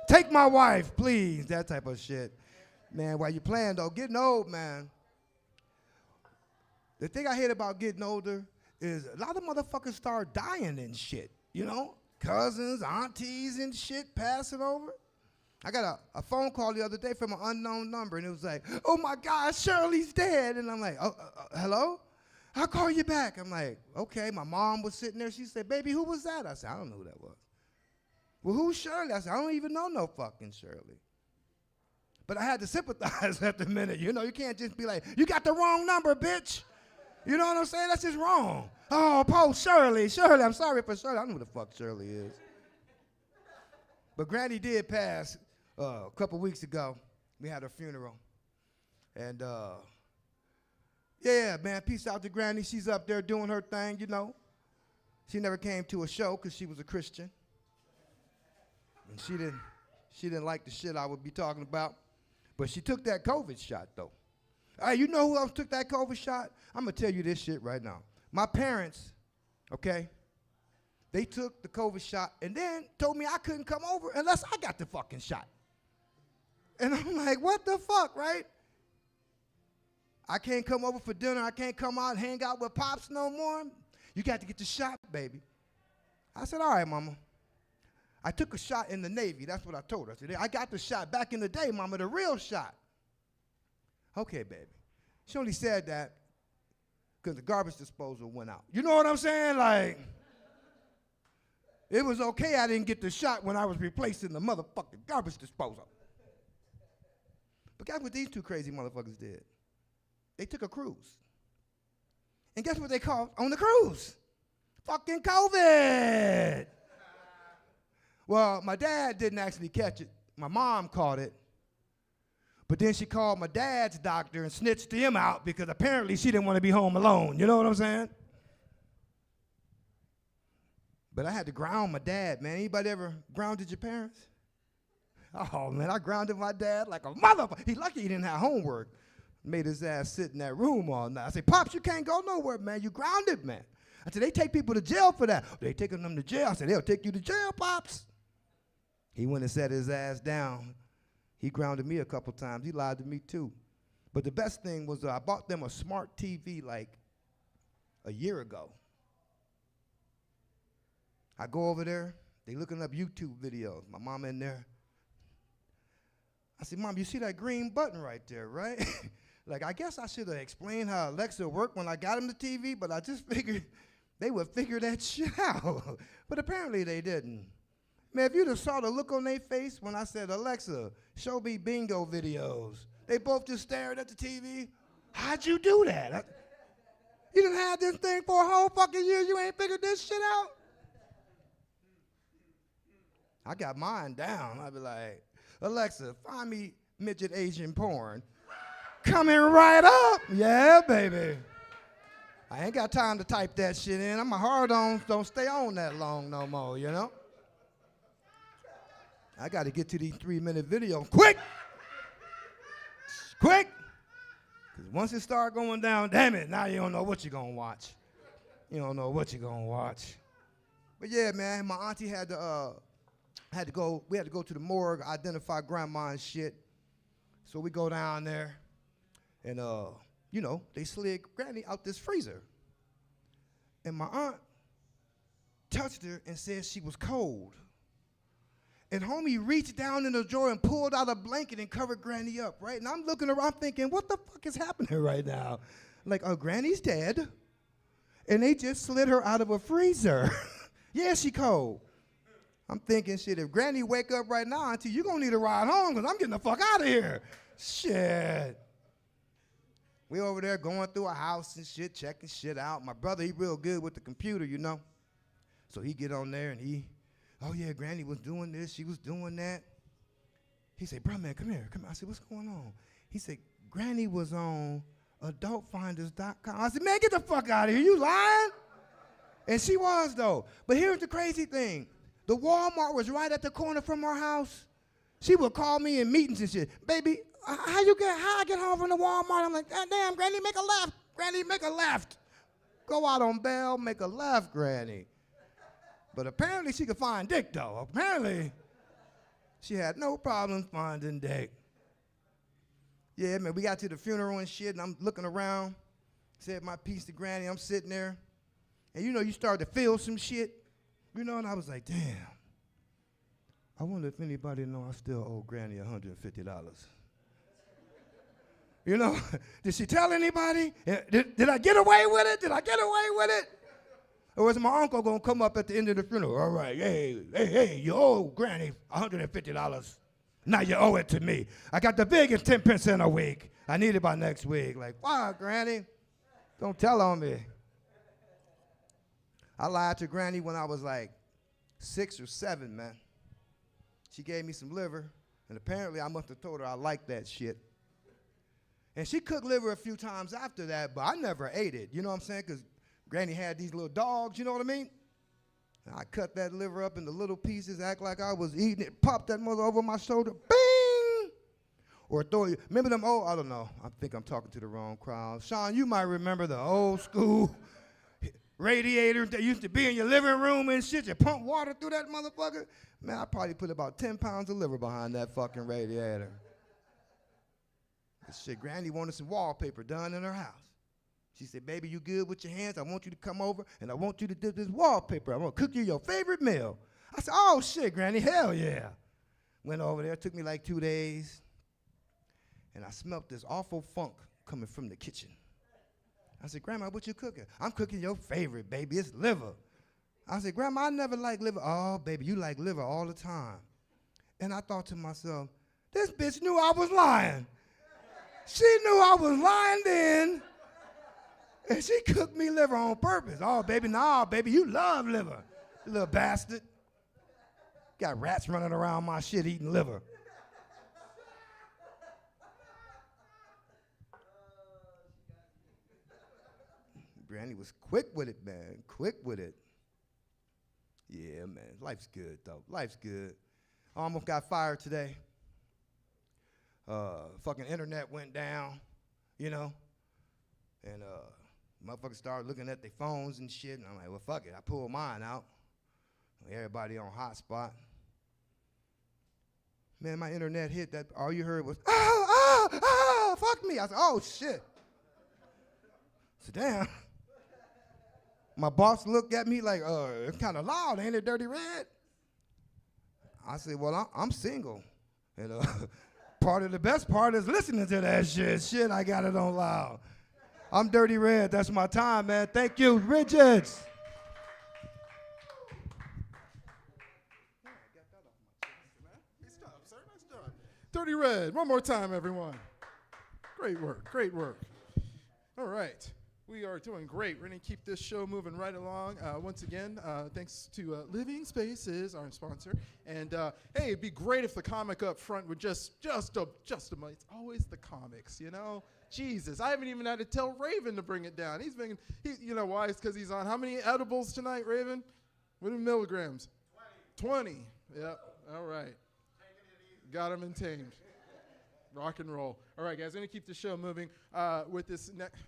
take my wife, please. That type of shit. Man, while you're playing, though, getting old, man. The thing I hate about getting older is a lot of motherfuckers start dying and shit, you know? Cousins, aunties and shit passing over. I got a phone call the other day from an unknown number, and it was like, oh, my God, Shirley's dead. And I'm like, hello? I'll call you back. I'm like, okay. My mom was sitting there. She said, baby, who was that? I said, I don't know who that was. Well, who's Shirley? I said, I don't even know no fucking Shirley. But I had to sympathize at the minute. You know, you can't just be like, you got the wrong number, bitch. You know what I'm saying? That's just wrong. Oh, poor Shirley. Shirley, I'm sorry for Shirley. I don't know who the fuck Shirley is. But Granny did pass a couple weeks ago. We had her funeral. And, yeah, man, peace out to Granny. She's up there doing her thing, you know. She never came to a show because she was a Christian. And she didn't like the shit I would be talking about. But she took that COVID shot, though. Hey, you know who else took that COVID shot? I'm going to tell you this shit right now. My parents, okay, they took the COVID shot and then told me I couldn't come over unless I got the fucking shot. And I'm like, what the fuck, right? I can't come over for dinner. I can't come out and hang out with Pops no more. You got to get the shot, baby. I said, all right, Mama. I took a shot in the Navy. That's what I told her. I said, I got the shot back in the day, Mama, the real shot. Okay, baby. She only said that because the garbage disposal went out. You know what I'm saying? Like, it was okay I didn't get the shot when I was replacing the motherfucking garbage disposal. But guess what these two crazy motherfuckers did? They took a cruise. And guess what they called on the cruise? Fucking COVID. Well, my dad didn't actually catch it. My mom caught it. But then she called my dad's doctor and snitched him out because apparently she didn't want to be home alone. You know what I'm saying? But I had to ground my dad, man. Anybody ever grounded your parents? Oh, man, I grounded my dad like a motherfucker. He lucky he didn't have homework. Made his ass sit in that room all night. I said, Pops, you can't go nowhere, man. You grounded, man. I said, they take people to jail for that. They taking them to jail. I said, they'll take you to jail, Pops. He went and set his ass down. He grounded me a couple times. He lied to me, too. But the best thing was I bought them a smart TV like a year ago. I go over there. They looking up YouTube videos. My mom in there. I said, Mom, you see that green button right there, right? Like, I guess I should have explained how Alexa worked when I got him the TV, but I just figured they would figure that shit out. But apparently they didn't. Man, if you'd have saw the look on their face when I said, Alexa, show me bingo videos. They both just stared at the TV. How'd you do that? You done had this thing for a whole fucking year. You ain't figured this shit out? I got mine down. I'd be like, Alexa, find me midget Asian porn. Coming right up. Yeah, baby. I ain't got time to type that shit in. I'm a hard-on, don't stay on that long no more, you know? I got to get to these 3-minute videos quick. Quick. Because once it start going down, damn it, now you don't know what you're going to watch. You don't know what you're going to watch. But yeah, man, my auntie had to go to the morgue, identify grandma and shit. So we go down there, and, you know, they slid Granny out this freezer. And my aunt touched her and said she was cold. And homie reached down in the drawer and pulled out a blanket and covered Granny up, right? And I'm looking around thinking, what the fuck is happening right now? Like, Granny's dead, and they just slid her out of a freezer. Yeah, she cold. I'm thinking, shit, if Granny wake up right now, auntie, you gonna need a ride home, because I'm getting the fuck out of here. Shit. We over there going through a house and shit, checking shit out. My brother, he real good with the computer, you know? So he get on there and he, oh yeah, Granny was doing this, she was doing that. He said, bro, man, come here. I said, what's going on? He said, Granny was on adultfinders.com. I said, man, get the fuck out of here, you lying? And she was, though. But here's the crazy thing. The Walmart was right at the corner from our house. She would call me in meetings and shit. Baby, how I get home from the Walmart? I'm like, damn, Granny, make a left. Granny, make a left. Go out on Bell, make a left, Granny. But apparently she could find dick, though. Apparently she had no problem finding dick. Yeah, man, we got to the funeral and shit, and I'm looking around, said my piece to Granny. I'm sitting there, and you know, you start to feel some shit, you know, and I was like, damn. I wonder if anybody know I still owe Granny $150. You know, did she tell anybody? Did I get away with it? Did I get away with it? Or was my uncle gonna come up at the end of the funeral? All right, hey, you owe Granny $150. Now you owe it to me. I got the biggest 10% a week. I need it by next week. Like, wow, Granny, don't tell on me. I lied to Granny when I was like 6 or 7, man. She gave me some liver, and apparently I must have told her I liked that shit. And she cooked liver a few times after that, but I never ate it. You know what I'm saying? Because Granny had these little dogs, you know what I mean? And I cut that liver up into little pieces, act like I was eating it, pop that mother over my shoulder, bing! Or throw you. Remember them old, I don't know, I think I'm talking to the wrong crowd. Sean, you might remember the old school radiators that used to be in your living room and shit. You pump water through that motherfucker. Man, I probably put about 10 pounds of liver behind that fucking radiator. This shit, Granny wanted some wallpaper done in her house. She said, baby, you good with your hands? I want you to come over, and I want you to do this wallpaper. I'm going to cook you your favorite meal. I said, oh, shit, Granny, hell yeah. Went over there. It took me like 2 days, and I smelled this awful funk coming from the kitchen. I said, Grandma, what you cooking? I'm cooking your favorite, baby. It's liver. I said, Grandma, I never liked liver. Oh, baby, you like liver all the time. And I thought to myself, this bitch knew I was lying. She knew I was lying then, and she cooked me liver on purpose. Oh, baby, nah, baby, you love liver, you little bastard. Got rats running around my shit eating liver. Granny was quick with it, man, quick with it. Yeah, man, life's good, though. Life's good. I almost got fired today. Fucking internet went down, you know, and motherfuckers started looking at their phones and shit, and I'm like, well, fuck it. I pulled mine out. Everybody on hotspot. Man, my internet hit that. All you heard was, oh, fuck me. I said, oh, shit. I said, damn. My boss looked at me like, it's kind of loud, ain't it, Dirty Red? I said, well, I'm single. And part of the best part is listening to that shit. Shit, I got it on loud. I'm Dirty Red. That's my time, man. Thank you, Richards. Dirty Red, one more time, everyone. Great work, great work. All right, we are doing great. We're going to keep this show moving right along. Once again, thanks to Living Spaces, our sponsor. And hey, it'd be great if the comic up front would just a it's always the comics, you know? Jesus, I haven't even had to tell Raven to bring it down. You know why? It's because he's on how many edibles tonight, Raven? What are milligrams? 20. Yep, all right. Got him and tamed. Rock and roll. All right, guys, I'm going to keep the show moving with this next.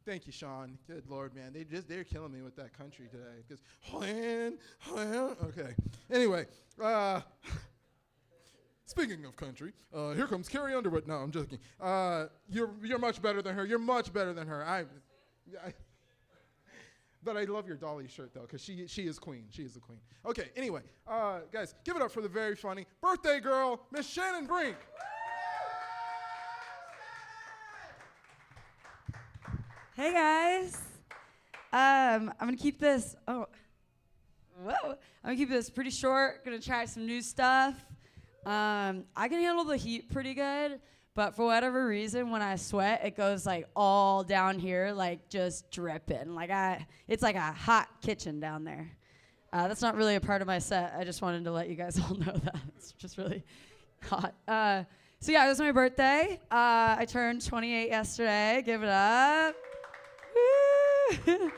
Thank you, Sean. Good Lord, man. They're killing me with that country today. Because, okay. Anyway, speaking of country, here comes Carrie Underwood. No, I'm joking. You're much better than her. You're much better than her. But I love your Dolly shirt, though, because she is queen. She is the queen. Okay, anyway, guys, give it up for the very funny birthday girl, Miss Shannon Brink. Hey, guys. I'm going to keep this, I'm going to keep this pretty short. Going to try some new stuff. I can handle the heat pretty good. But for whatever reason, when I sweat, it goes like all down here, like just dripping. It's like a hot kitchen down there. That's not really a part of my set. I just wanted to let you guys all know that. It's just really hot. So yeah, it was my birthday. I turned 28 yesterday. Give it up. Woo!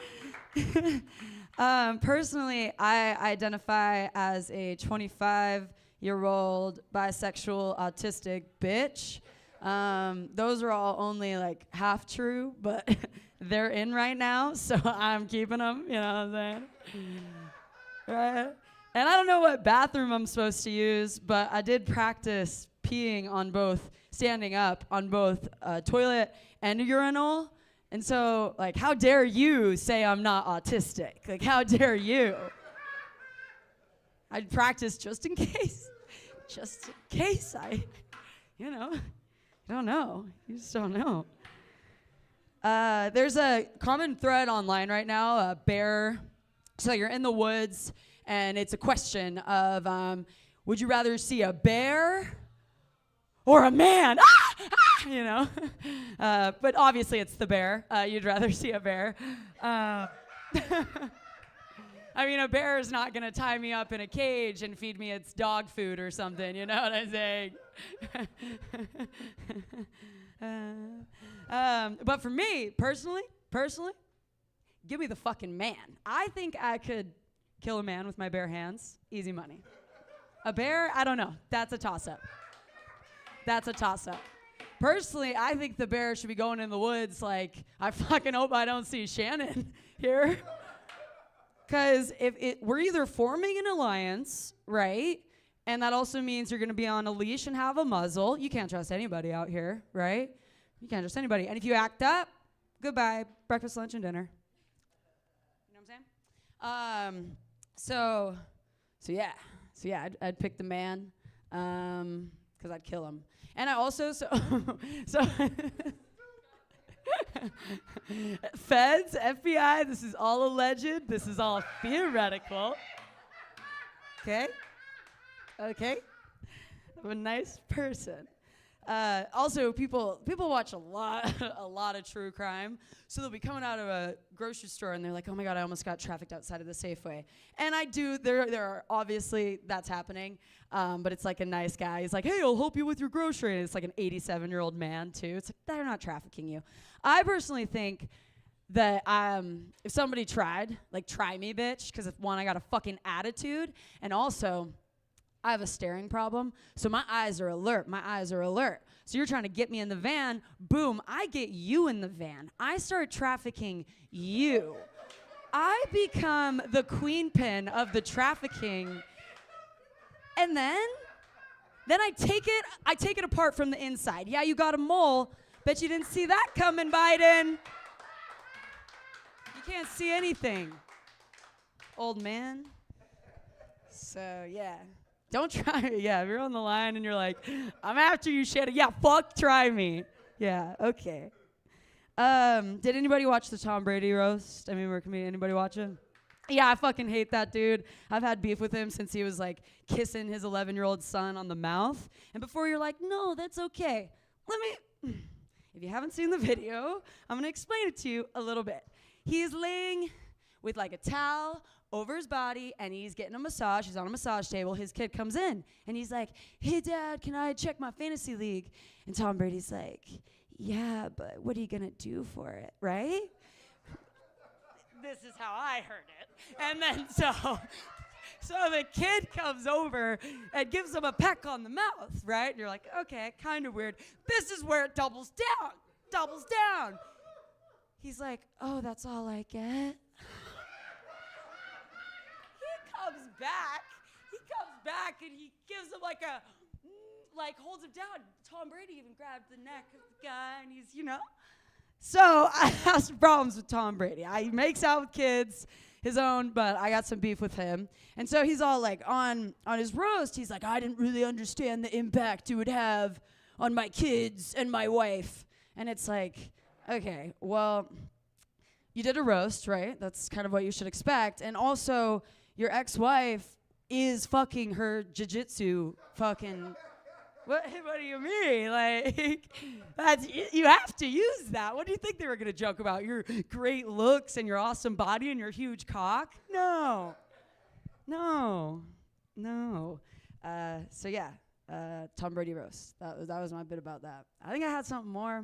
Personally, I identify as a 25-year-old bisexual autistic bitch. Those are all only like half true, but they're in right now, so I'm keeping them, you know what I'm saying? Right? And I don't know what bathroom I'm supposed to use, but I did practice peeing on both, standing up on both toilet and urinal. And so, like, how dare you say I'm not autistic? Like, how dare you? I'd practice just in case. Just in case you know. I don't know. You just don't know. There's a common thread online right now, a bear. So you're in the woods, and it's a question of, would you rather see a bear or a man? Ah! Ah! You know? But obviously it's the bear. You'd rather see a bear. I mean, a bear is not going to tie me up in a cage and feed me its dog food or something. You know what I'm saying? But for me, personally, give me the fucking man. I think I could kill a man with my bare hands. Easy money. A bear, I don't know. That's a toss-up. Personally, I think the bear should be going in the woods like, I fucking hope I don't see Shannon here. Because we're either forming an alliance, right? And that also means you're going to be on a leash and have a muzzle. You can't trust anybody out here, right? You can't trust anybody. And if you act up, goodbye, breakfast, lunch, and dinner. You know what I'm saying? So yeah, I'd pick the man because I'd kill him. And I also, Feds, FBI, this is all alleged. This is all theoretical. Okay? I'm a nice person. Also, people watch a lot of true crime. So they'll be coming out of a grocery store and they're like, oh my God, I almost got trafficked outside of the Safeway. And I do, there are obviously that's happening. But it's like a nice guy. He's like, hey, I'll help you with your grocery. And it's like an 87-year-old man too. It's like, they're not trafficking you. I personally think that if somebody tried, like try me, bitch, because if one, I got a fucking attitude. And also, I have a staring problem, so my eyes are alert. So you're trying to get me in the van. Boom, I get you in the van. I start trafficking you. I become the queen pin of the trafficking. And then I take it apart from the inside. Yeah, you got a mole. Bet you didn't see that coming, Biden. You can't see anything, old man. So, yeah. Don't try me. Yeah, if you're on the line and you're like, I'm after you, Shannon. Yeah, fuck, try me. Yeah, okay. Did anybody watch the Tom Brady roast? I mean, anybody watch it? Yeah, I fucking hate that dude. I've had beef with him since he was like kissing his 11-year-old son on the mouth. And before you're like, no, that's okay. If you haven't seen the video, I'm gonna explain it to you a little bit. He's laying with like a towel over his body and he's getting a massage. He's on a massage table. His kid comes in and he's like, hey dad, can I check my fantasy league? And Tom Brady's like, yeah, but what are you gonna do for it, right? This is how I heard it. And then so the kid comes over and gives him a peck on the mouth, right? And you're like, okay, kind of weird. This is where it doubles down. He's like, oh, that's all I get? He comes back and he gives him like holds him down. Tom Brady even grabbed the neck of the guy and he's, So I have some problems with Tom Brady. He makes out with kids, his own, but I got some beef with him. And so he's all like on his roast, he's like, I didn't really understand the impact it would have on my kids and my wife. And it's like, okay, well, you did a roast, right? That's kind of what you should expect. And also, your ex-wife is fucking her jiu-jitsu fucking... What do you mean? Like, you have to use that. What do you think they were going to joke about? Your great looks and your awesome body and your huge cock? No. So yeah, Tom Brady roast. That was my bit about that. I think I had something more,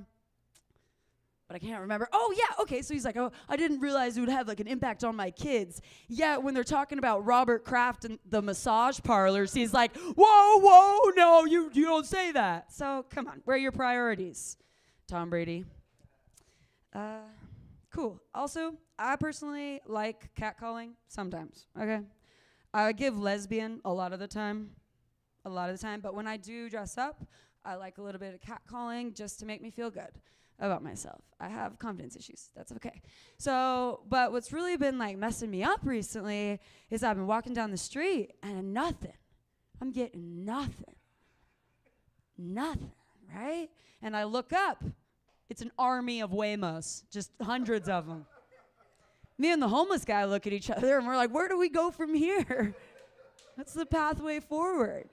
but I can't remember. Oh, yeah, okay, so he's like, oh, I didn't realize it would have, like, an impact on my kids. Yeah, when they're talking about Robert Kraft and the massage parlors, he's like, whoa, no, you don't say that. So, come on, where are your priorities, Tom Brady? Cool. Also, I personally like catcalling sometimes, okay? I give lesbian a lot of the time, but when I do dress up, I like a little bit of catcalling just to make me feel good about myself. I have confidence issues. That's okay. So, but what's really been like messing me up recently is I've been walking down the street and nothing. I'm getting nothing, right? And I look up. It's an army of Waymos, just hundreds of them. Me and the homeless guy look at each other and we're like, where do we go from here? What's the pathway forward?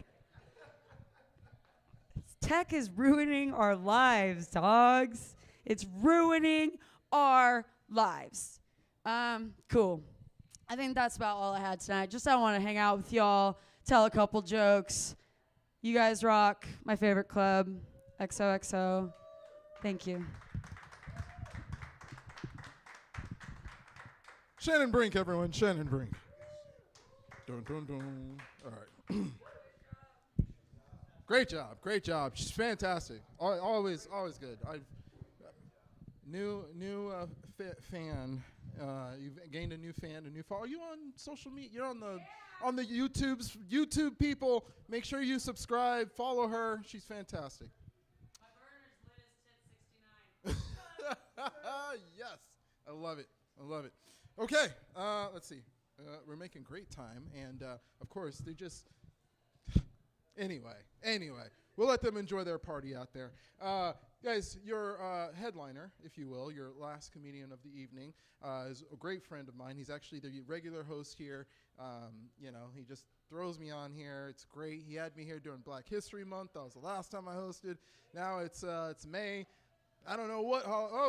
Tech is ruining our lives, dogs. It's ruining our lives. Cool. I think that's about all I had tonight. I want to hang out with y'all, tell a couple jokes. You guys rock. My favorite club, XOXO. Thank you. Shannon Brink, everyone. Shannon Brink. Dun, dun, dun. All right. Great job. She's fantastic. Always good. New fan. You've gained a new fan, a new follower. Are you on social media? You're on the YouTube people. Make sure you subscribe, follow her. She's fantastic. My burner's lit as tit 69. Yes, I love it. Okay, let's see. We're making great time, and of course they just. Anyway, we'll let them enjoy their party out there. Guys, your headliner, if you will, your last comedian of the evening, is a great friend of mine. He's actually the regular host here. He just throws me on here. It's great. He had me here during Black History Month. That was the last time I hosted. Now it's May. I don't know what.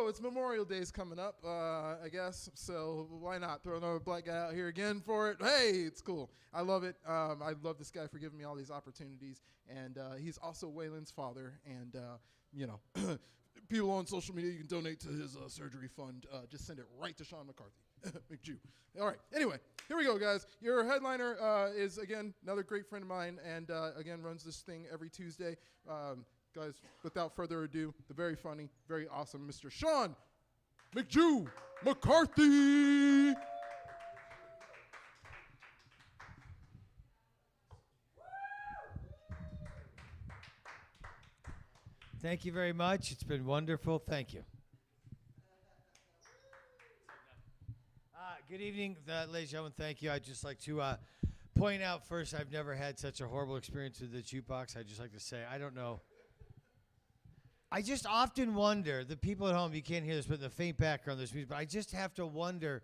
It's Memorial Day's coming up, I guess. So why not throw another black guy out here again for it? Hey, it's cool. I love it. I love this guy for giving me all these opportunities. And he's also Waylon's father. And, people on social media, you can donate to his surgery fund. Just send it right to Sean McCarthy. McJew. All right. Anyway, here we go, guys. Your headliner is, again, another great friend of mine. And, again, runs this thing every Tuesday. Guys, without further ado, the very funny, very awesome Mr. Sean McJew McCarthy. Thank you very much. It's been wonderful. Thank you. Good evening, ladies and gentlemen. Thank you. I'd just like to point out first, I've never had such a horrible experience with the jukebox. I'd just like to say, I don't know. I just often wonder, the people at home, you can't hear this, but in the faint background there's music, but I just have to wonder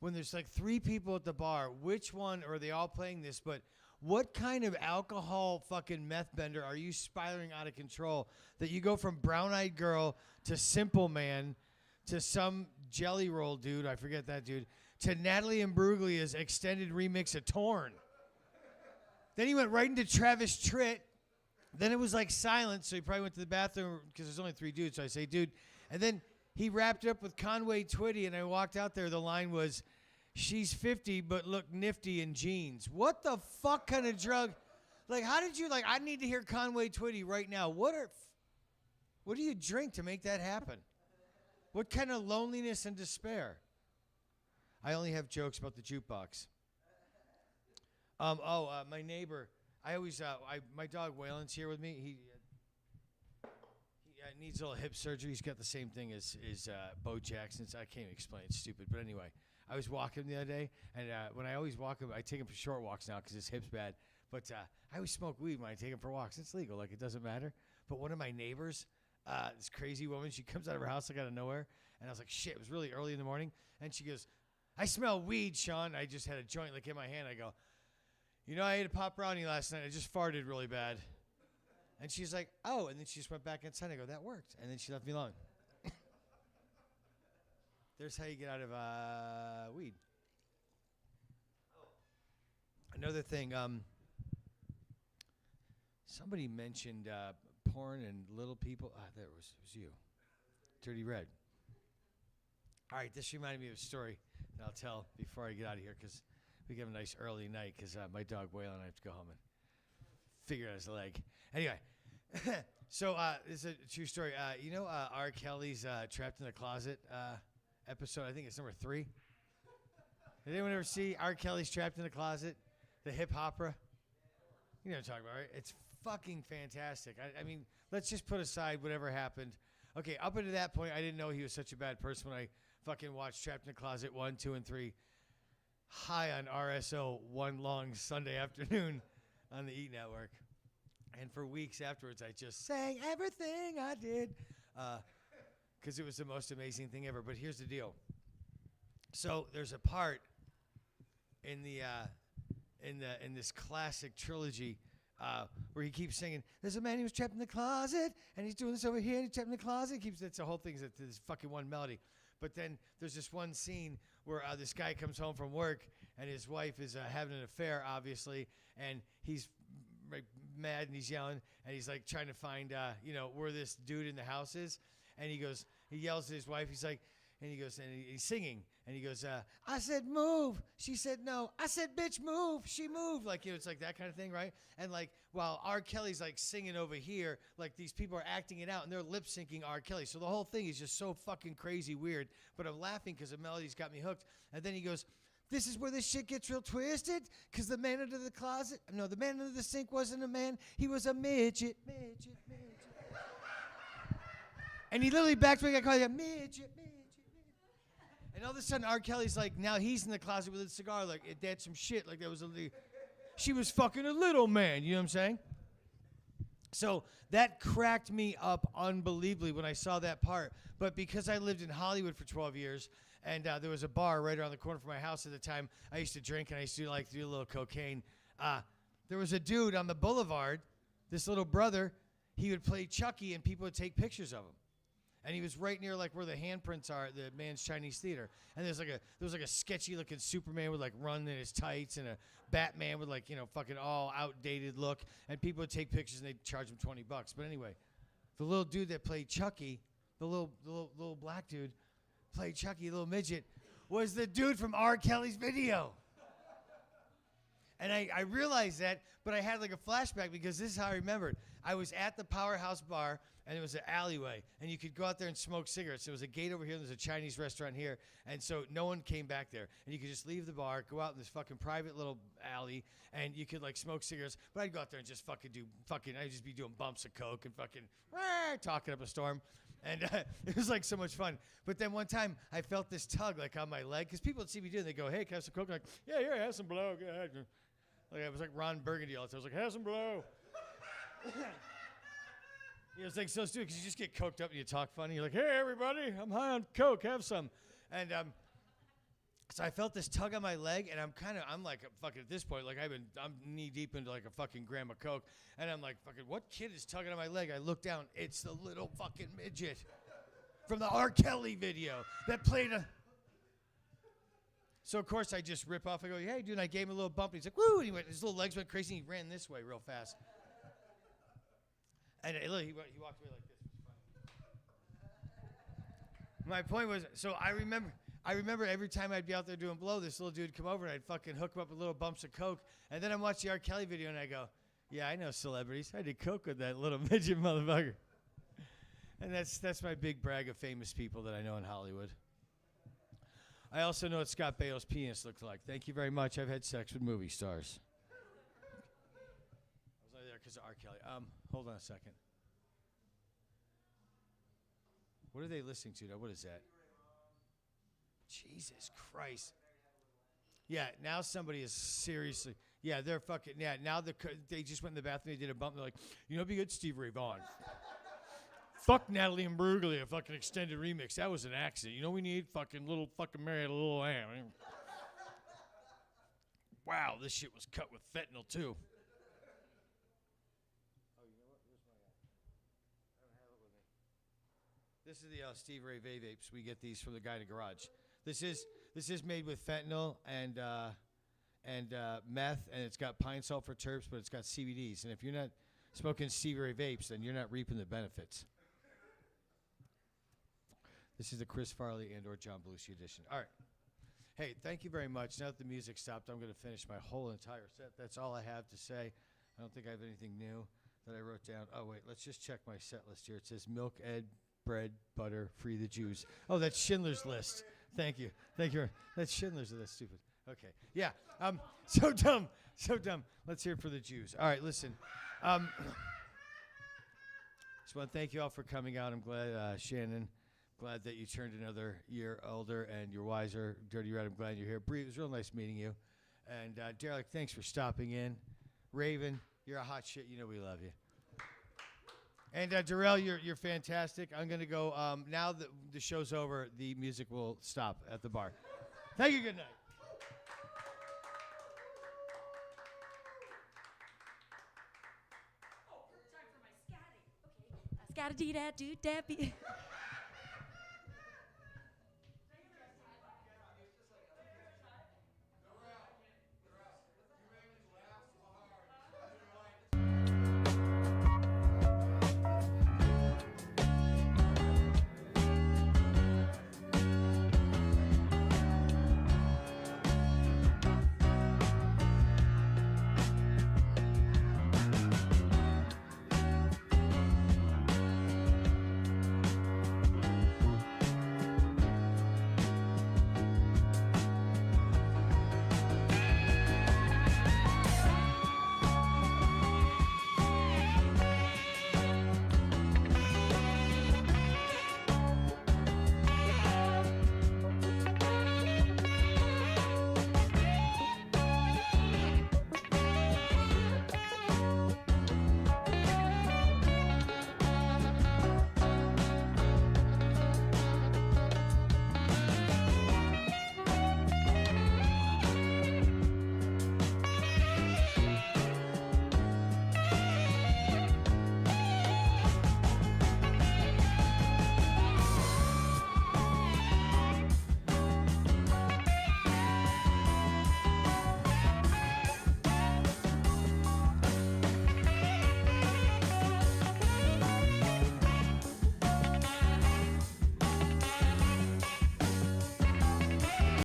when there's like 3 people at the bar, which one, or are they all playing this, but what kind of alcohol fucking meth bender are you spiraling out of control that you go from brown-eyed girl to Simple Man to some jelly roll dude, I forget that dude, to Natalie Imbruglia's extended remix of Torn. Then he went right into Travis Tritt. Then it was like silence, so he probably went to the bathroom because there's only 3 dudes, so I say, dude. And then he wrapped it up with Conway Twitty, and I walked out there. The line was, she's 50 but look nifty in jeans. What the fuck kind of drug? Like, how did you, like, I need to hear Conway Twitty right now. What do you drink to make that happen? What kind of loneliness and despair? I only have jokes about the jukebox. My neighbor, my dog Waylon's here with me. He needs a little hip surgery. He's got the same thing as Bo Jackson's. I can't even explain it. It's stupid. But anyway, I was walking him the other day, and when I always walk him, I take him for short walks now because his hip's bad. But I always smoke weed when I take him for walks. It's legal. Like, it doesn't matter. But one of my neighbors, this crazy woman, she comes out of her house like out of nowhere, and I was like, shit, it was really early in the morning. And she goes, I smell weed, Sean. I just had a joint like in my hand. I go, you know, I ate a pop brownie last night. I just farted really bad. And she's like, oh. And then she just went back inside. I go, that worked. And then she left me alone. There's how you get out of weed. Another thing. Somebody mentioned porn and little people. There it was you. Dirty Red. All right, this reminded me of a story that I'll tell before I get out of here because we have a nice early night because my dog Waylon and I have to go home and figure out his leg. Anyway, so this is a true story. You know R. Kelly's Trapped in the Closet episode? I think it's number 3. Did anyone ever see R. Kelly's Trapped in the Closet? The hip opera? You know what I'm talking about, right? It's fucking fantastic. I mean, let's just put aside whatever happened. Okay, up until that point, I didn't know he was such a bad person when I fucking watched Trapped in the Closet 1, 2, and 3 high on RSO one long Sunday afternoon on the E! Network. And for weeks afterwards, I just sang everything I did because it was the most amazing thing ever. But here's the deal. So there's a part in this classic trilogy where he keeps singing, there's a man who was trapped in the closet, and he's doing this over here, and he's trapped in the closet. That's the whole thing, is this fucking one melody. But then there's this one scene where this guy comes home from work, and his wife is having an affair, obviously, and he's like mad, and he's yelling, and he's like trying to find, where this dude in the house is. And he yells at his wife, he's like, and he goes, and he's singing, and he goes, I said move. She said no. I said bitch move. She moved. Like, it's like that kind of thing, right? And like, while R. Kelly's like singing over here, like these people are acting it out, and they're lip syncing R. Kelly. So the whole thing is just so fucking crazy weird. But I'm laughing because the melody's got me hooked. And then he goes, this is where this shit gets real twisted, because the man under the closet, no, the man under the sink wasn't a man. He was a midget. And he literally backed away, got called a midget. And all of a sudden, R. Kelly's like, now he's in the closet with a cigar, like, that's some shit. Like, she was fucking a little man, you know what I'm saying? So that cracked me up unbelievably when I saw that part. But because I lived in Hollywood for 12 years, and there was a bar right around the corner from my house at the time, I used to drink, and I used to like do a little cocaine. There was a dude on the boulevard, this little brother, he would play Chucky, and people would take pictures of him. And he was right near like where the handprints are at the Man's Chinese Theater. And there was like a sketchy looking Superman with like run in his tights, and a Batman with like, fucking all outdated look. And people would take pictures, and they'd charge him $20. But anyway, the little dude that played Chucky, the little black dude played Chucky, little midget, was the dude from R. Kelly's video. And I realized that, but I had like a flashback because this is how I remembered. I was at the Powerhouse Bar, and it was an alleyway, and you could go out there and smoke cigarettes. There was a gate over here, and there's a Chinese restaurant here, and so no one came back there. And you could just leave the bar, go out in this fucking private little alley, and you could like smoke cigarettes. But I'd go out there and just I'd just be doing bumps of coke and fucking talking up a storm. And it was like so much fun. But then one time I felt this tug like on my leg, because people would see me do it, and they go, hey, can I have some coke? I'm like, yeah, have some blow. Go ahead. Like, I was like Ron Burgundy all the time. I was like, have some blow. It's like so stupid because you just get coked up and you talk funny. You're like, hey, everybody, I'm high on coke. Have some. And So I felt this tug on my leg, and I'm like fucking at this point, like I'm knee deep into like a fucking gram of coke, and I'm like, fucking, what kid is tugging on my leg? I look down, it's the little fucking midget from the R. Kelly video that played a. So of course I just rip off. I go, hey dude, and I gave him a little bump. And he's like, woo, and his little legs went crazy. And he ran this way real fast, and he walked away like this. My point was, so I remember every time I'd be out there doing blow, this little dude would come over and I'd fucking hook him up with little bumps of coke. And then I watch the R. Kelly video and I go, yeah, I know celebrities. I did coke with that little midget motherfucker. And that's my big brag of famous people that I know in Hollywood. I also know what Scott Baio's penis looks like. Thank you very much. I've had sex with movie stars. I was only there because of R. Kelly. Hold on a second. What are they listening to now? What is that? Jesus Christ. Yeah, now somebody is seriously. Yeah, they're fucking. Yeah, now they just went in the bathroom. They did a bump. They're like, you know, it'd be good, Steve Ray Vaughn. Fuck Natalie Imbruglia, fucking extended remix. That was an accident. You know, we need fucking little fucking Mary had a little lamb. Wow, this shit was cut with fentanyl too. This is the Steve Ray vapes. We get these from the guy in the garage. This is made with fentanyl and meth, and it's got pine sulfur terps, but it's got CBDs. And if you're not smoking Steve Ray vapes, then you're not reaping the benefits. This is the Chris Farley and/or John Belushi edition. All right. Hey, thank you very much. Now that the music stopped, I'm going to finish my whole entire set. That's all I have to say. I don't think I have anything new that I wrote down. Oh wait, let's just check my set list here. It says milk, egg, bread, butter, free the Jews. Oh, that's Schindler's List. Thank you. That's Schindler's List. That's stupid. Okay. Yeah. So dumb. Let's hear it for the Jews. All right, listen. Just want to thank you all for coming out. I'm glad, Shannon, glad that you turned another year older and you're wiser. Dirty Red, I'm glad you're here. Bree, it was real nice meeting you. And Derek, thanks for stopping in. Raven, you're a hot shit. You know we love you. And Durrell, you're fantastic. I'm going to go, now that the show's over, the music will stop at the bar. Thank you, good night. Oh, time for my scatty. Okay. Scatty-dee-dat-doo-dat-be.